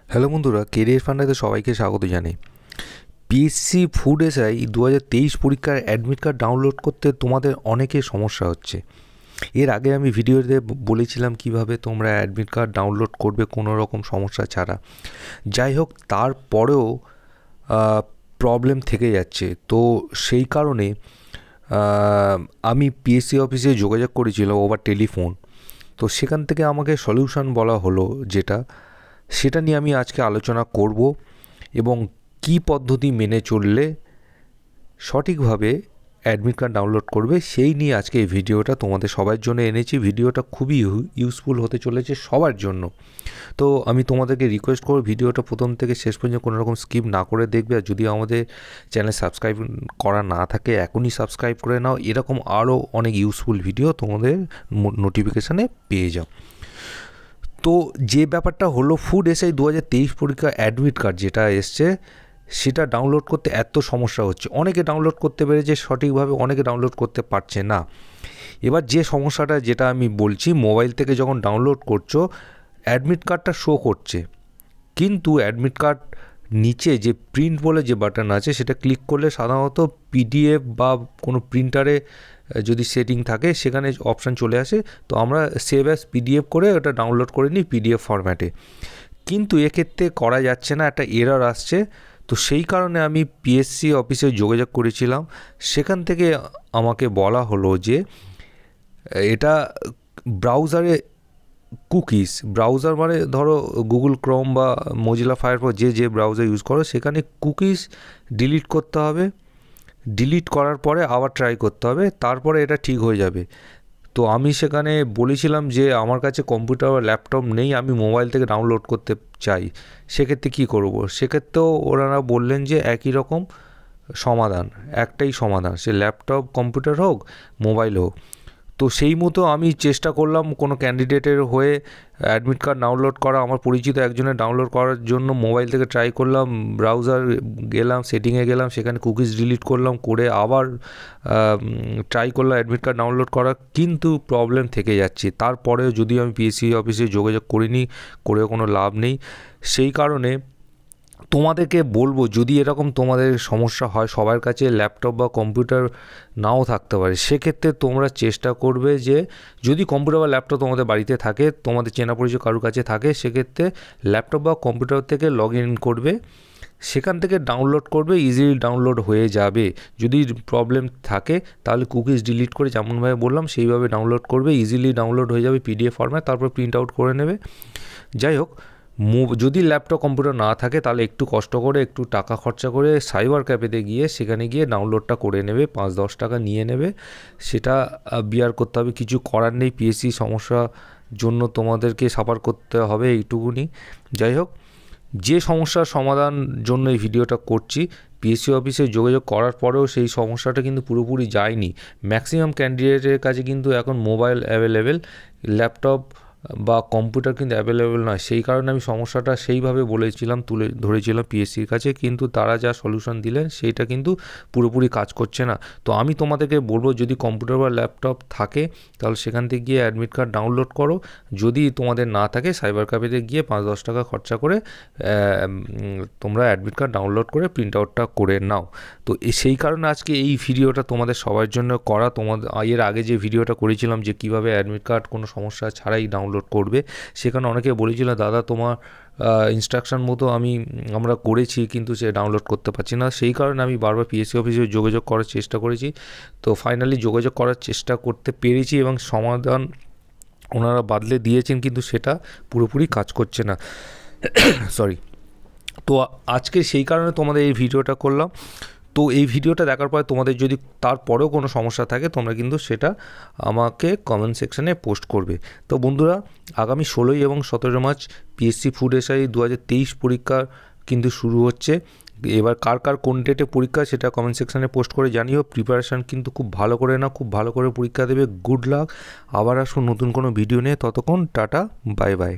Hello বন্ধুরা, career ফান্ডাতে সবাইকে স্বাগত জানাই। পিএসসি ফুড এসআই 2023 পরীক্ষার অ্যাডমিট কার্ড ডাউনলোড করতে তোমাদের অনেকের সমস্যা হচ্ছে। এর আগে আমি ভিডিওতে বলেছিলাম কিভাবে তোমরা অ্যাডমিট কার্ড ডাউনলোড করবে কোনো রকম সমস্যা ছাড়া। যাই হোক, তারপরেও প্রবলেম থেকে যাচ্ছে। তো সেই কারণে আমি পিএসসি অফিসে যোগাযোগ করেছিলাম ওভার টেলিফোন। তো সেখান থেকে আমাকে সলিউশন বলা হলো সেটা নিয়ে আমি আজকে আলোচনা করব এবং কী পদ্ধতি মেনে চললে সঠিকভাবে অ্যাডমিট কার্ড ডাউনলোড করবে সেই নিয়ে আজকে এই ভিডিওটা তোমাদের সবার জন্য এনেছি। ভিডিওটা খুবই ইউজফুল হতে চলেছে সবার জন্য। তো আমি তোমাদেরকে রিকোয়েস্ট করব ভিডিওটা প্রথম থেকে শেষ পর্যন্ত কোনো রকম স্কিপ না করে দেখবে। আর যদি আমাদের চ্যানেল সাবস্ক্রাইব করা না থাকে এখনই সাবস্ক্রাইব করে নাও, এরকম আরও অনেক ইউজফুল ভিডিও তোমাদের নোটিফিকেশানে পেয়ে যাও। তো যে ব্যাপারটা হলো, ফুড এসআই 2023 পরীক্ষা অ্যাডমিট কার্ড যেটা এসছে সেটা ডাউনলোড করতে এত সমস্যা হচ্ছে। অনেকে ডাউনলোড করতে পেরেছে সঠিকভাবে, অনেকে ডাউনলোড করতে পারছে না। এবার যে সমস্যাটা যেটা আমি বলছি, মোবাইল থেকে যখন ডাউনলোড করছো অ্যাডমিট কার্ডটা শো করছে, কিন্তু অ্যাডমিট কার্ড নিচে যে প্রিন্ট বলে যে বাটন আছে সেটা ক্লিক করলে সাধারণত পিডিএফ বা কোনো প্রিন্টারে যদি সেটিং থাকে সেখানে অপশান চলে আসে। তো আমরা সেভ অ্যাজ পিডিএফ করে ওটা ডাউনলোড করে নিই পিডিএফ ফরম্যাটে, কিন্তু এক্ষেত্রে করা যাচ্ছে না, একটা এরর আসছে। তো সেই কারণে আমি পিএসসি অফিসে যোগাযোগ করেছিলাম। সেখান থেকে আমাকে বলা হলো যে এটা ব্রাউজারে ব্রাউজার মানে ধরো গুগল ক্রোম বা মোজিলা ফায়ারফক্স যে ব্রাউজার ইউজ করো সেখানে কুকিজ ডিলিট করতে হবে। ডিলিট করার পরে আবার ট্রাই করতে হবে, তারপরে এটা ঠিক হয়ে যাবে। তো আমি সেখানে বলেছিলাম যে আমার কাছে কম্পিউটার বা ল্যাপটপ নেই, আমি মোবাইল থেকে ডাউনলোড করতে চাই, সেক্ষেত্রে কী করব। সেক্ষেত্রেও ওনারা বললেন যে একই রকম সমাধান, একটাই সমাধান, সে ল্যাপটপ কম্পিউটার হোক মোবাইল হোক। তো সেই মতো আমি চেষ্টা করলাম কোনো ক্যান্ডিডেটের হয়ে অ্যাডমিট কার্ড ডাউনলোড করা। আমার পরিচিত একজনের ডাউনলোড করার জন্য মোবাইল থেকে ট্রাই করলাম, ব্রাউজার গেলাম, সেটিংয়ে গেলাম, সেখানে কুকিজ ডিলিট করলাম, করে আবার ট্রাই করলাম অ্যাডমিট কার্ড ডাউনলোড করা, কিন্তু প্রবলেম থেকে যাচ্ছে। তারপরেও যদিও আমি পিএসসি অফিসে যোগাযোগ করিনি, করেও কোনো লাভ নেই। সেই কারণে তোমাদেরকে বলবো, যদি এরকম তোমাদের সমস্যা হয়, সবার কাছে ল্যাপটপ বা কম্পিউটার নাও থাকতে পারে, সেক্ষেত্রে তোমরা চেষ্টা করবে যে যদি কম্পিউটার বা ল্যাপটপ তোমাদের বাড়িতে থাকে, তোমাদের চেনা পরিচয় কারোর কাছে থাকে, সেক্ষেত্রে ল্যাপটপ বা কম্পিউটার থেকে লগ ইন করবে, সেখান থেকে ডাউনলোড করবে, ইজিলি ডাউনলোড হয়ে যাবে। যদি প্রবলেম থাকে তাহলে কুকিজ ডিলিট করে যেমনভাবে বললাম সেইভাবে ডাউনলোড করবে, ইজিলি ডাউনলোড হয়ে যাবে পিডিএফ ফরম্যাট, তারপর প্রিন্ট আউট করে নেবে। যাই হোক, যদি ল্যাপটপ কম্পিউটার না থাকে তাহলে একটু কষ্ট করে, একটু টাকা খরচা করে সাইবার ক্যাফেতে গিয়ে সেখানে গিয়ে ডাউনলোডটা করে নেবে, 5-10 টাকা নিয়ে নেবে, সেটা বিয়ার করতে হবে, কিছু করার নেই। পিএসসি সমস্যার জন্য তোমাদেরকে সাফার করতে হবে, এইটুকুনি। যাই হোক, যে সমস্যার সমাধান জন্য এই ভিডিওটা করছি, পিএসসি অফিসে যোগাযোগ করার পরেও সেই সমস্যাটা কিন্তু পুরোপুরি যায়নি। ম্যাক্সিমাম ক্যান্ডিডেটের কাছে কিন্তু এখন মোবাইল অ্যাভেলেবেল, ল্যাপটপ বা কম্পিউটার কিন্তু অ্যাভেলেবেল নয়। সেই কারণে আমি সমস্যাটা সেইভাবে বলেছিলাম, তুলে ধরেছিলাম পিএসসির কাছে, কিন্তু তারা যা সলিউশন দিলেন সেইটা কিন্তু পুরোপুরি কাজ করছে না। তো আমি তোমাদেরকে বলবো, যদি কম্পিউটার বা ল্যাপটপ থাকে তাহলে সেখান থেকে গিয়ে অ্যাডমিট কার্ড ডাউনলোড করো। যদি তোমাদের না থাকে সাইবার ক্যাফেতে গিয়ে 5-10 টাকা খরচা করে তোমরা অ্যাডমিট কার্ড ডাউনলোড করে প্রিন্ট আউটটা করে নাও। তো সেই কারণে আজকে এই ভিডিওটা তোমাদের সবার জন্য করা। তোমাদের এর আগে যে ভিডিওটা করেছিলাম যে কীভাবে অ্যাডমিট কার্ড কোনো সমস্যা ছাড়াই ডাউনলোড করবে, সেখানে অনেকে বলেছিল দাদা তোমার ইনস্ট্রাকশন মতো আমরা করেছি কিন্তু সে ডাউনলোড করতে পারছি না। সেই কারণে আমি বারবার পিএসসি অফিসে যোগাযোগ করার চেষ্টা করেছি। তো ফাইনালি যোগাযোগ করার চেষ্টা করতে পেরেছি এবং সমাধান ওনারা বাদলে দিয়েছেন, কিন্তু সেটা পুরোপুরি কাজ করছে না। সরি। তো আজকে সেই কারণে তোমাদের এই ভিডিওটা করলাম। তো এই ভিডিওটা দেখার পরে তোমাদের যদি তারপরেও কোনো সমস্যা থাকে তোমরা কিন্তু সেটা আমাকে কমেন্ট সেকশানে পোস্ট করবে। তো বন্ধুরা, আগামী 16 এবং 17 মার্চ পিএসসি ফুড এসআই 2023 পরীক্ষা কিন্তু শুরু হচ্ছে। এবার কার কোন ডেটে পরীক্ষা সেটা কমেন্ট সেকশানে পোস্ট করে জানিও। প্রিপারেশান কিন্তু খুব ভালো করে নাও, খুব ভালো করে পরীক্ষা দেবে। Good luck. আবার আসুন নতুন কোনো ভিডিও নিয়ে, ততক্ষণ টাটা, বাই বাই।